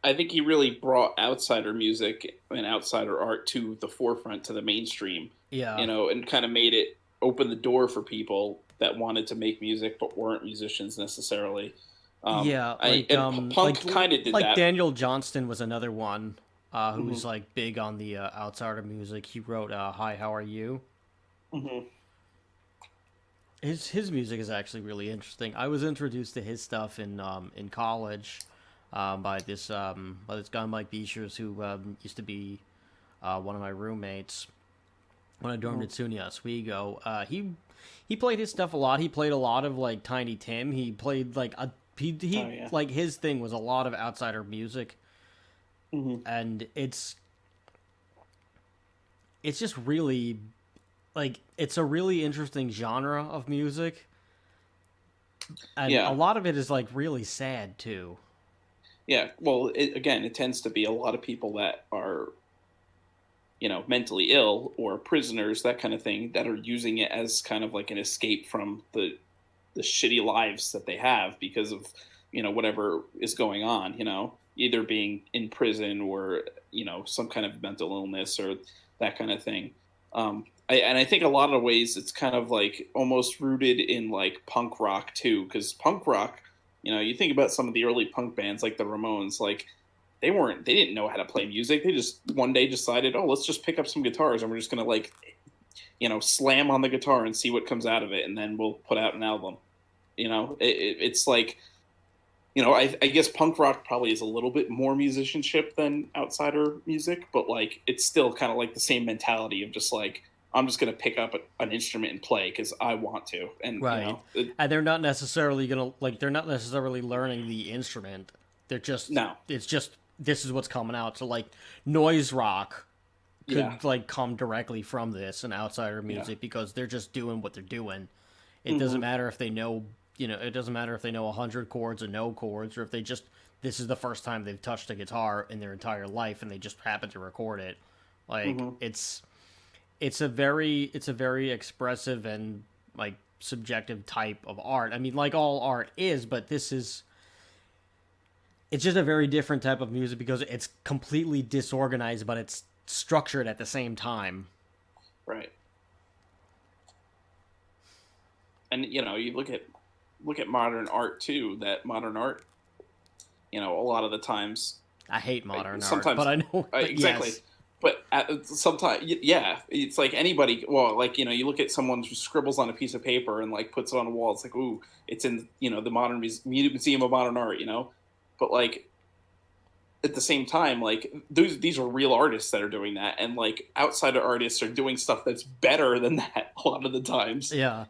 I think he really brought outsider music and outsider art to the forefront, to the mainstream, Yeah. and kind of made it open the door for people that wanted to make music but weren't musicians necessarily. Yeah, Punk kind of did like that. Daniel Johnston was another one who's Hmm. like big on the outsider music. He wrote "Hi, How Are You." Hmm. His music is actually really interesting. I was introduced to his stuff in college by this guy Mike Beechers who used to be one of my roommates when I dormed Hmm. at SUNY Oswego. He played his stuff a lot. He played a lot of like Tiny Tim. He played like a Oh he yeah. like his thing was a lot of outsider music, Hmm. and it's just really like it's a really interesting genre of music, and a Yeah. lot of it is like really sad too. Yeah. Well, again, it tends to be a lot of people that are mentally ill or prisoners, that kind of thing, that are using it as kind of like an escape from the shitty lives that they have because of whatever is going on, either being in prison or some kind of mental illness or that kind of thing. And I think a lot of ways it's kind of like almost rooted in like punk rock too, because punk rock, you think about some of the early punk bands like the Ramones, like they didn't know how to play music. They just one day decided, oh, let's just pick up some guitars and we're just gonna like slam on the guitar and see what comes out of it, and then we'll put out an album. It's like, I guess punk rock probably is a little bit more musicianship than outsider music, but like it's still kind of like the same mentality of just like, I'm just gonna pick up an instrument and play because I want to, and Right. And they're not necessarily learning the instrument. They're just no, it's just this is what's coming out. So like noise rock yeah, could like come directly from this and outsider yeah, music because they're just doing what they're doing. It doesn't hmm, matter if they know, it doesn't matter if they know 100 chords or no chords or if they just this is the first time they've touched a guitar in their entire life and they just happen to record it. Like hmm, it's a very expressive and like subjective type of art. I mean, like all art is, but it's just a very different type of music because it's completely disorganized, but it's structured at the same time. right. And you look at modern art too. That modern art, a lot of the times, I hate modern art, but sometimes, I know, but exactly. yes, But sometimes, yeah, it's like anybody. Well, like you look at someone who scribbles on a piece of paper and like puts it on a wall. It's like, ooh, it's in the modern museum of modern art. But like at the same time, like these are real artists that are doing that, and like outsider artists are doing stuff that's better than that a lot of the times. yeah.